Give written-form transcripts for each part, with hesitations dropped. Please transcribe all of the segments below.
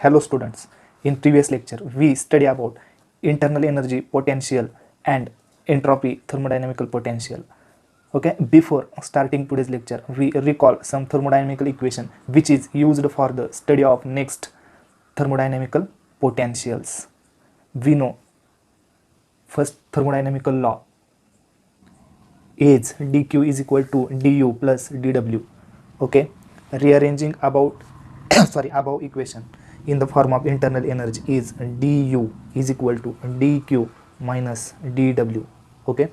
Hello students, in previous lecture we study about internal energy potential and entropy thermodynamical potential. Okay, before starting today's lecture we recall some thermodynamical equation which is used for the study of next thermodynamical potentials. We know first thermodynamical law is dq is equal to du plus dw. Okay, rearranging about above equation in the form of internal energy is du is equal to dq minus dw. Okay,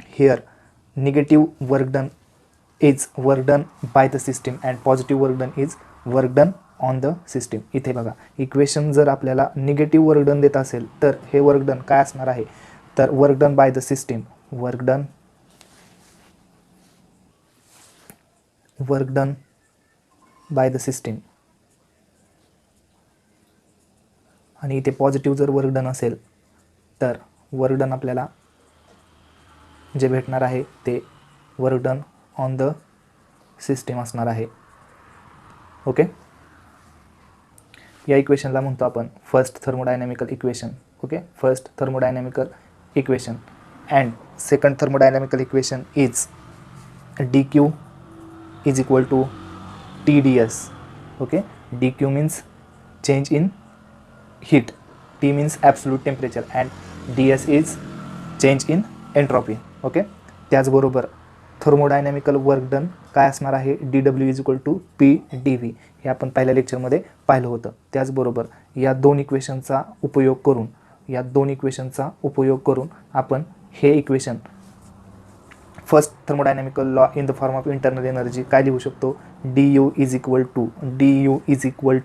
here negative work done is work done by the system and positive work done is work done on the system. इथे बघा equation जर आपल्याला negative work done देत असेल तर हे work done काय असणार आहे तर work done by the system, work done by the system. आणि इथे पॉझिटिव्ह जर वर्क डन असेल तर वर्क डन आपल्याला जे भेटणार आहे ते work done on the system असणार आहे. ओके, या इक्वेशनला म्हणतो आपण first thermodynamical equation. Okay, first thermodynamical equation and second thermodynamical equation is dq is equal to TdS. Okay, dq means change in heat, T means absolute temperature and ds is change in entropy. Okay, त्याचबरोबर थर्मोडायनॅमिकल work done काय असणार आहे dw is equal to p dv. हे आपण पहिल्या लेक्चरमध्ये पाहिलं होतं. त्याचबरोबर या दोन इक्वेशनचा उपयोग करून आपण हे equation first thermodynamical law in the form of internal energy काय लिहू शकतो du is equal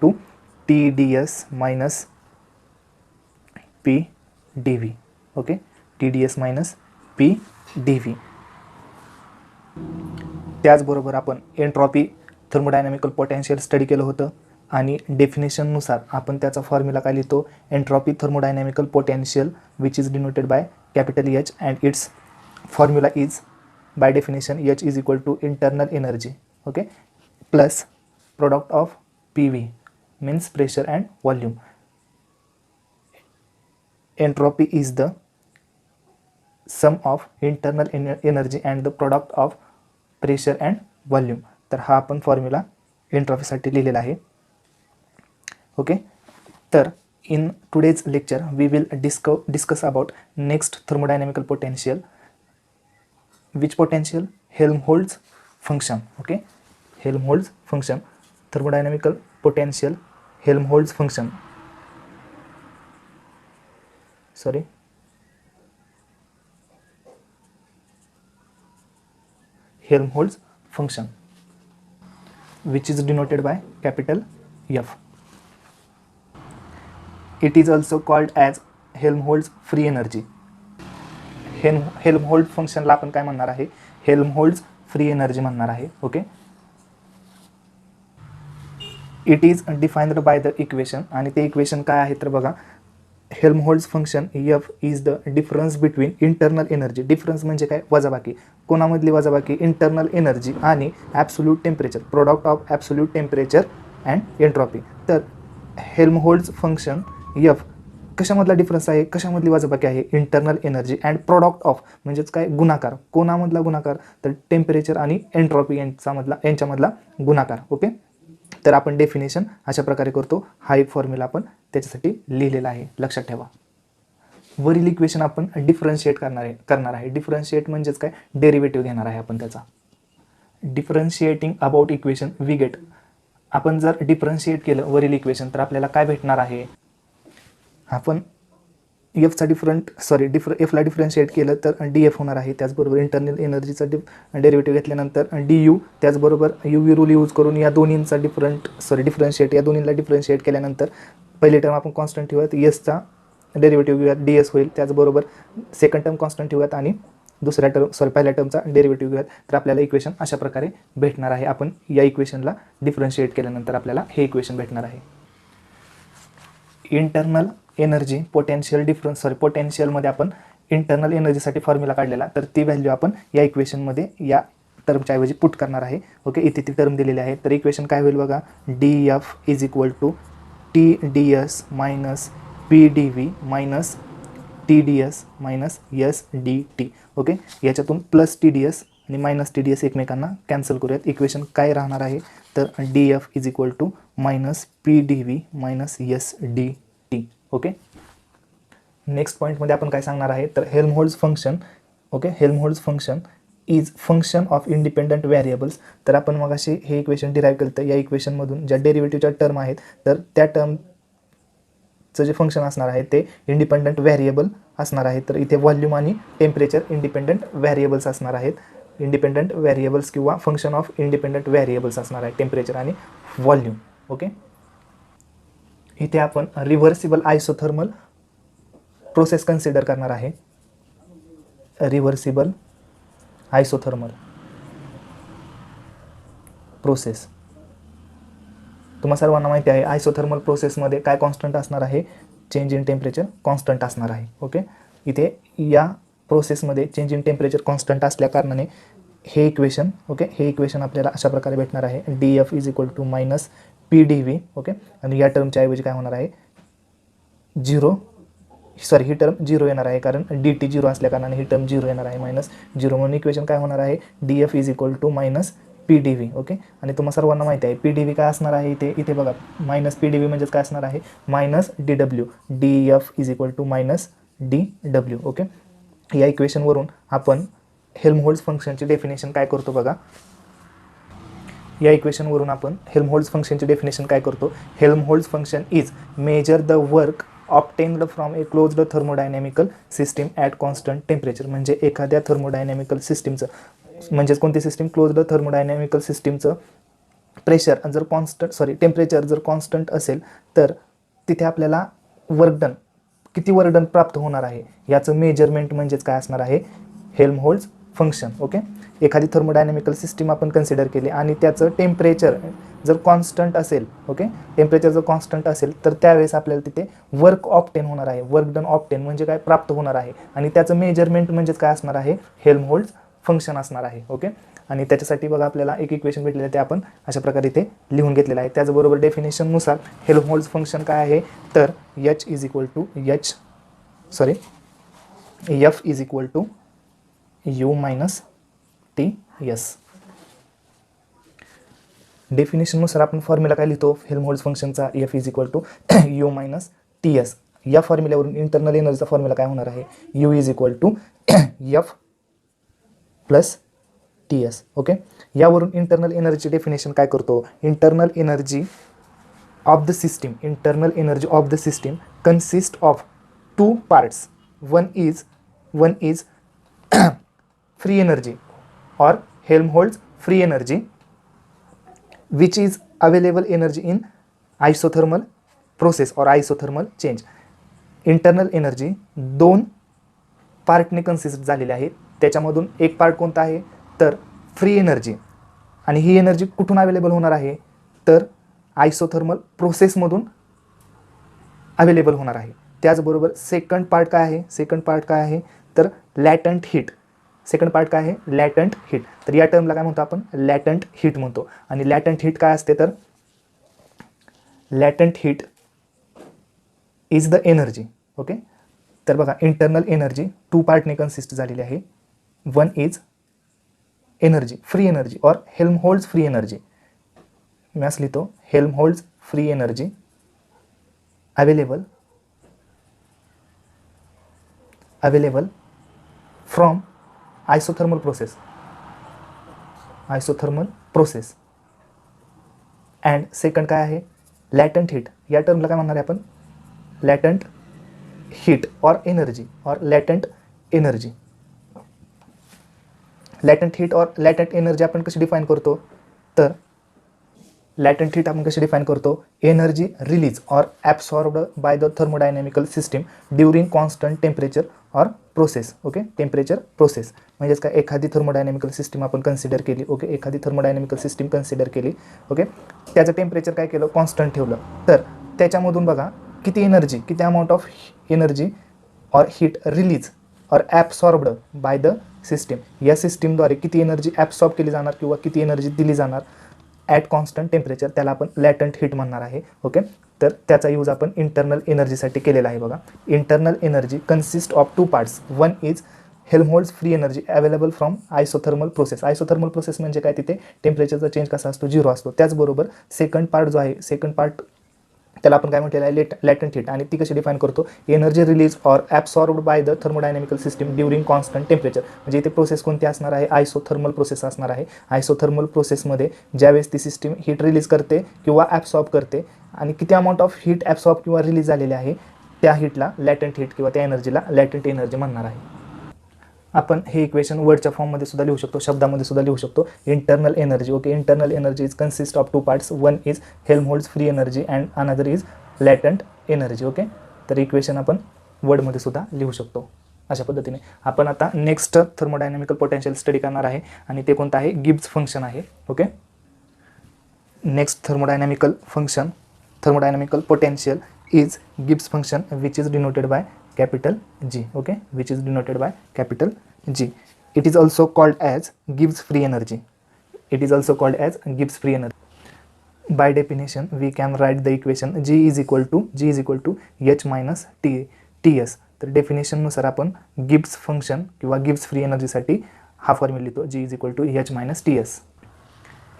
to TdS minus p dv. Okay, TdS minus p dv. त्याचबरोबर आपण एंट्रॉपी थर्मोडायनॅमिकल पोटेन्शियल स्टडी केलं होतं आणि डेफिनेशननुसार आपण त्याचा फॉर्म्युला काय लिहितो entropy thermodynamical potential which is denoted by capital H and its formula is by definition H is equal to internal energy. Okay, plus product of PV means pressure and volume. Entropy is the sum of internal energy and the product of pressure and volume. तर हा आपण formula एंट्रॉपीसाठी लिहिलेला आहे. Okay, तर in today's lecture we will discuss about next thermodynamical potential. Which potential? Helmholtz function. Okay, Helmholtz function thermodynamical potential Helmholtz function. Helmholtz function which is denoted by capital F. It is also called as Helmholtz free energy. Helmholtz function ला आपण काय म्हणणार आहे Helmholtz free energy म्हणणार आहे. Okay, it is defined by the equation आणि ते equation काय आहे तर बघा Helmholtz function F is the difference between internal energy. Difference म्हणजे काय वजाबाकी. कोणामधली वजाबाकी इंटरनल एनर्जी आणि absolute temperature, product of absolute temperature and entropy. तर हेल्महोल्ट्ज फंक्शन F कशामधला डिफरन्स आहे कशामधली वजाबाकी आहे internal energy and product of म्हणजेच काय गुणाकार. कोणामधला गुणाकार तर टेम्परेचर आणि एंट्रॉपी यांच्यामधला गुणाकार. ओके, तर आपण डेफिनेशन अशा प्रकारे करतो. हा एक फॉर्म्युला आपण त्याच्यासाठी लिहिलेला आहे, लक्षात ठेवा. वरील इक्वेशन आपण डिफरन्शिएट करणार आहे. डिफरन्शिएट म्हणजेच काय डेरिव्हेटिव्ह घेणार आहे आपण त्याचा. Differentiating about equation we get. आपण जर डिफरन्शिएट केलं वरील इक्वेशन तर आपल्याला काय भेटणार आहे आपण एफचा एफला डिफरन्शिएट केलं तर df होणार आहे. त्याचबरोबर इंटरनल एनर्जीचा डेरिव्हेटिव्ह घेतल्यानंतर du, त्याचबरोबर UV रूल यूज करून या दोन्हींचा डिफरन्शिएट केल्यानंतर पहिली टर्म आपण कॉन्स्टंट ठेवूयात, एसचा डेरिव्हेटिव्ह घेऊयात ds होईल. त्याचबरोबर सेकंड टर्म कॉन्स्टंट ठेवूयात आणि पहिल्या टर्मचा डेरिव्हेटिव्ह घेऊयात. तर आपल्याला इक्वेशन अशा प्रकारे भेटणार आहे. आपण या इक्वेशनला डिफरन्शिएट केल्यानंतर आपल्याला हे इक्वेशन भेटणार आहे. इंटरनल एनर्जी पोटेन्शियल पोटेन्शियलमध्ये आपण इंटरनल एनर्जीसाठी फॉर्म्युला काढलेला तर ती व्हॅल्यू आपण या इक्वेशनमध्ये या टर्मच्या ऐवजी पुट करणार आहे. ओके, इथे ती टर्म दिलेली आहे. तर इक्वेशन काय होईल बघा df is equal to T D S minus P D V minus T D S minus S D T. Okay, याच्यातून प्लस टी डी एस आणि मायनस टी डी एस एकमेकांना कॅन्सल करूयात. इक्वेशन काय राहणार आहे तर D F is equal to minus P D V minus S D T. Okay, next पॉईंटमध्ये आपण काय सांगणार आहे तर Helmholtz function. Okay, Helmholtz function is function of independent variables. तर आपण मग असे हे इक्वेशन डिराईव्ह केलं तर या इक्वेशनमधून ज्या डेरिव्हेटिव्हच्या टर्म आहेत तर त्या टर्मचं जे फंक्शन असणार आहे ते इंडिपेंडंट व्हेरिएबल असणार आहे. तर इथे व्हॉल्यूम आणि टेम्परेचर इंडिपेंडंट व्हेरिएबल्स असणार आहेत. इंडिपेंडंट व्हेरिएबल्स किंवा फंक्शन ऑफ इंडिपेंडंट व्हेरिएबल्स असणार आहे टेम्परेचर आणि व्हॉल्यूम. ओके, इथे आपण रिव्हर्सिबल आयसोथर्मल प्रोसेस कन्सिडर करणार आहे. Reversible isothermal process. तुम्हा सर्वांना माहिती आहे आयसोथर्मल प्रोसेसमध्ये काय कॉन्स्टंट असणार आहे, चेंज इन टेम्परेचर कॉन्स्टंट असणार आहे. ओके, इथे या प्रोसेसमध्ये चेंज इन टेम्परेचर कॉन्स्टंट असल्या कारणाने हे इक्वेशन, ओके, हे इक्वेशन आपल्याला अशा प्रकारे भेटणार आहे. D F is equal to minus P D V. Okay, आणि या टर्मच्या ऐवजी काय होणार आहे झिरो, सॉरी ही टर्म झिरो येणार आहे कारण डी टी झिरो असल्या कारणाने ही टर्म झिरो येणार आहे, मायनस झिरो. म्हणून इक्वेशन काय होणार आहे D F is equal to minus P D V. Okay, आणि तुम्हाला सर्वांना माहिती आहे पी डी व्ही काय असणार आहे. इथे बघा मायनस पी डी व्ही म्हणजेच काय असणार आहे minus D W. D F is equal to minus D W. Okay, या इक्वेशनवरून आपण हेल्महोल्ट्ज फंक्शनची डेफिनेशन काय करतो बघा. या इक्वेशनवरून आपण हेल्महोल्ट्ज फंक्शनची डेफिनेशन काय करतो. Helmholtz function is measure the work obtained from a closed thermodynamical system at constant temperature. म्हणजे एखाद्या थर्मोडायनॅमिकल सिस्टीमचं, म्हणजेच कोणती सिस्टीम, क्लोज्ड थर्मोडायनॅमिकल सिस्टीमचं प्रेशर जर टेम्परेचर जर कॉन्स्टंट असेल तर तिथे आपल्याला वर्क डन, किती वर्क डन प्राप्त होणार आहे याचं मेजरमेंट म्हणजेच काय असणार आहे हेल्महोल्ट्ज फंक्शन. ओके, एखादी थर्मोडायनॅमिकल सिस्टीम आपण कन्सिडर केली आणि त्याचं टेम्परेचर जर कॉन्स्टंट असेल, ओके, टेम्परेचर जर कॉन्स्टंट असेल तर त्यावेळेस आपल्याला तिथे वर्क ऑब्टेन होणार आहे. वर्क डन ऑब्टेन म्हणजे काय प्राप्त होणार आहे आणि त्याचं मेजरमेंट म्हणजेच काय असणार आहे हेल्महोल्ट्ज फंक्शन असणार आहे. ओके, आणि त्याच्यासाठी बघा आपल्याला एक इक्वेशन भेटलेलं आहे ते आपण अशा प्रकारे इथे लिहून घेतलेलं आहे. त्याचबरोबर डेफिनेशननुसार हेल्महोल्ट्ज फंक्शन काय आहे तर H is equal to F is equal to U minus T S. डेफिनेशननुसार आपण फॉर्म्युला काय लिहितो हेल्महोल्ट्ज फंक्शनचा F is equal to U minus T S. या फॉर्म्युल्यावरून इंटरनल एनर्जीचा फॉर्म्युला काय होणार आहे U is equal to F plus T S. Okay, यावरून इंटरनल एनर्जी डेफिनेशन काय करतो. Internal energy of the system consist of two parts. One is free energy or Helmholtz free energy which is available energy in isothermal process or isothermal change. Internal energy दोन पार्टने consist झालेले आहे. त्याच्यामधून एक part कोणता आहे तर free energy, आणि ही energy कुठून अवेलेबल होणार आहे तर आयसोथर्मल प्रोसेसमधून अवेलेबल होणार आहे. त्याचबरोबर सेकंड पार्ट काय आहे तर लॅटंट हीट. सेकंड पार्ट काय आहे लॅटंट हीट. तर या टर्मला काय म्हणतो आपण लॅटंट हीट म्हणतो. आणि लॅटंट हीट काय असते तर latent heat is the energy. Okay, तर बघा इंटरनल एनर्जी टू पार्टने कन्सिस्ट झालेली आहे. One is energy free energy और हेल्महोल्ट्ज फ्री एनर्जी. मी असं लिहितो Helmholtz free energy available from isothermal process and second काय आहे लॅटंट हीट. या टर्मला काय म्हणणार आहे आपण लॅटंट हीट और एनर्जी लॅटंट हीट और लॅटंट एनर्जी आपण कशी डिफाइन करतो तर लॅटंट हीट आपण कशी डिफाइन करतो एनर्जी रिलीज और absorbed by the thermodynamical system during constant temperature और प्रोसेस. ओके, टेम्परेचर प्रोसेस म्हणजेच काय एखादी थर्मोडायनॅमिकल सिस्टीम आपण कन्सिडर केली. ओके, एखादी थर्मोडायनॅमिकल सिस्टीम कन्सिडर केली. ओके, त्याचं टेम्परेचर काय केलं कॉन्स्टंट ठेवलं तर त्याच्यामधून बघा किती अमाऊंट ऑफ एनर्जी और हीट रिलीज और ॲब्सॉर्ब्ड बाय द सिस्टीम. या सिस्टीमद्वारे किती एनर्जी ॲब्सॉर्ब केली जाणार किंवा किती एनर्जी दिली जाणार ॲट कॉन्स्टंट टेम्परेचर, त्याला आपण लॅटंट हीट म्हणणार आहे. ओके, तर त्याचा यूज आपण इंटरनल एनर्जीसाठी केलेला आहे. बघा, internal energy consist of 2 parts. One is Helmholtz free energy available from isothermal process. Isothermal process म्हणजे काय, तिथे टेम्परेचरचा चेंज कसा असतो, 0 असतो. त्याचबरोबर सेकंड पार्ट जो आहे, सेकंड पार्ट त्याला आपण काय म्हटलेलं आहे, लॅटंट हीट. आणि ती कशी डिफाईन करतो, energy release or absorbed by the thermodynamical system during constant temperature. म्हणजे इथे प्रोसेस कोणती असणार आहे, आयसोथर्मल प्रोसेस असणार आहे. आयसोथर्मल प्रोसेसमध्ये ज्यावेळेस ती सिस्टीम हीट रिलीज करते किंवा ॲब्सॉर्ब करते आणि किती अमाऊंट ऑफ हीट ॲब्सॉर्ब किंवा रिलीज झालेली आहे, त्या हीटला लॅटंट हीट किंवा त्या एनर्जीला लॅटंट एनर्जी म्हणणार आहे. आपण हे इक्वेशन वर्डच्या फॉर्ममध्ये सुद्धा लिहू शकतो, शब्दामध्ये सुद्धा लिहू शकतो. Internal energy, okay, internal energy is consist of 2 parts. One is Helmholtz free energy and another is latent energy. Okay, तर इक्वेशन आपण वर्डमध्ये सुद्धा लिहू शकतो. अशा पद्धतीने आपण आता नेक्स्ट थर्मोडायनॅमिकल पोटेन्शियल स्टडी करणार आहे आणि ते कोणतं आहे, गिब्स फंक्शन आहे. Okay, next thermodynamical function, thermodynamical potential is Gibbs function which is denoted by capital G. Okay, which is denoted by capital G. It is also called as Gibbs free energy. It is also called as Gibbs free energy. By definition, we can write the equation G is equal to H minus Ts. तर definition नुसार आपण Gibbs function किंवा Gibbs free एनर्जीसाठी हा formula लिहितो, G is equal to H minus Ts.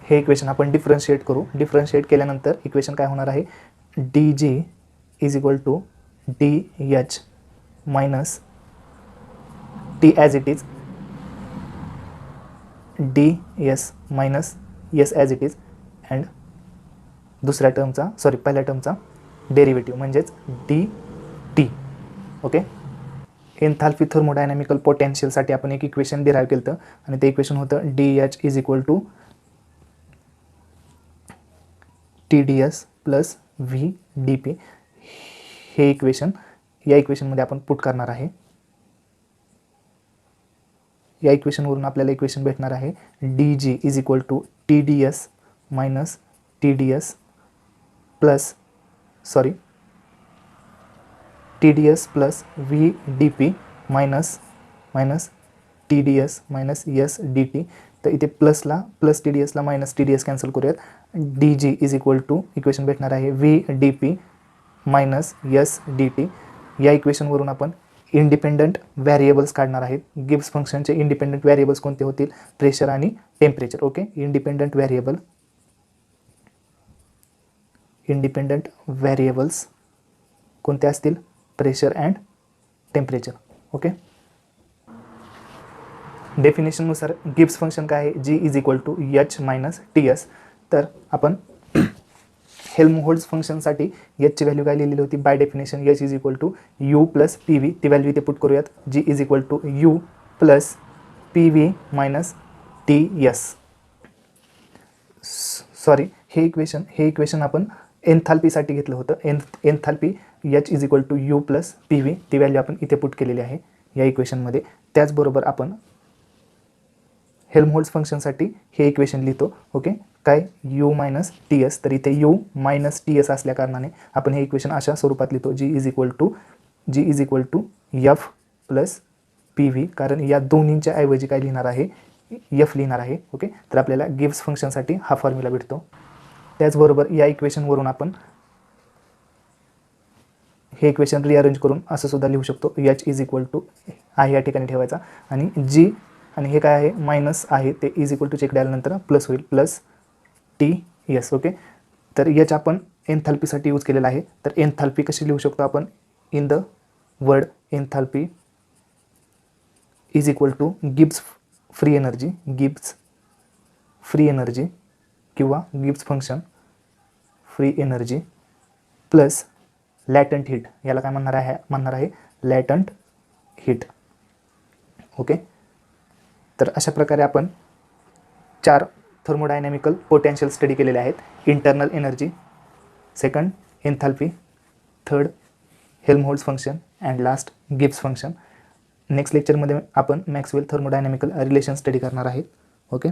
हे equation आपण differentiate करू. Differentiate केल्यानंतर इक्वेशन काय होणार आहे, dg is equal to dH minus T as it is, ds minus S as it is, and दुसऱ्या टर्मचा पहिल्या टर्मचा डेरिव्हेटिव्ह म्हणजेच dt. ओके, एन्थाल्पी थर्मोडायनॅमिकल पोटेन्शियलसाठी आपण एक इक्वेशन डिराईव्ह केलं होतं आणि ते इक्वेशन होतं dH is equal to TdS plus VdP. हे इक्वेशन या इक्वेशनमध्ये आपण पुट करणार आहे. या इक्वेशनवरून आपल्याला इक्वेशन भेटणार आहे dg is equal to TdS minus TdS plus TdS plus VdP minus TdS minus SDT. तर इथे प्लसला प्लस TdSला मायनस TdS कॅन्सल करूयात. dg is equal to equation भेटणार आहे VdP मायनस SDT. या इक्वेशनवरून आपण इंडिपेंडंट व्हेरिएबल्स काढणार आहेत. गिब्स फंक्शनचे इंडिपेंडंट व्हेरिएबल्स कोणते होतील, प्रेशर आणि टेम्परेचर. ओके, इंडिपेंडंट व्हेरिएबल्स कोणते असतील, प्रेशर अँड टेम्परेचर. ओके, डेफिनेशननुसार गिब्स फंक्शन काय आहे, G is equal to H minus TS. तर आपण हेल्महोल्ट्ज फंक्शनसाठी ची व्हॅल्यू काय लिहिलेली होती, by definition H is equal to U plus PV. ती व्हॅल्यू इथे पुट करूयात, G is equal to U plus PV minus TS. हे इक्वेशन आपण एन्थाल्पीसाठी घेतलं होतं. Enthalpy H is equal to U plus PV, ती व्हॅल्यू आपण इथे पुट केलेली आहे या इक्वेशनमध्ये. त्याचबरोबर आपण हेल्महोल्ट्ज फंक्शनसाठी हे इक्वेशन लिहितो. ओके, काय, U मायनस TS. तर इथे U मायनस TS असल्या कारणाने आपण हे इक्वेशन अशा स्वरूपात लिहितो, G is equal to F plus PV. कारण या दोन्हींच्या ऐवजी काय लिहिणार आहे, F लिहिणार आहे. ओके, तर आपल्याला गिब्स फंक्शनसाठी हा फॉर्म्युला भेटतो. त्याचबरोबर या इक्वेशनवरून आपण हे इक्वेशन रिअरेंज करून असं सुद्धा लिहू शकतो, H इज इक्वल टू आहे या ठिकाणी ठेवायचा आणि G आणि हे काय आहे, मायनस आहे, ते इज इक्वल टू चेक द्याल्यानंतर प्लस होईल, प्लस TS. ओके, तर H आपण एन्थाल्पीसाठी यूज केलेला आहे. तर एन्थाल्पी कशी लिहू शकतो आपण, in the word enthalpy is equal to Gibbs free energy किंवा Gibbs function free energy plus latent heat. याला काय म्हणणार आहे लॅटंट हीट. ओके, तर अशा प्रकारे आपण 4 थर्मोडायनॅमिकल पोटेन्शियल स्टडी केलेले आहेत. Internal energy, second enthalpy, third Helmholtz function and last Gibbs function. Next लेक्चरमध्ये आपण मॅक्सवेल थर्मोडायनॅमिकल रिलेशन स्टडी करणार आहेत. ओके.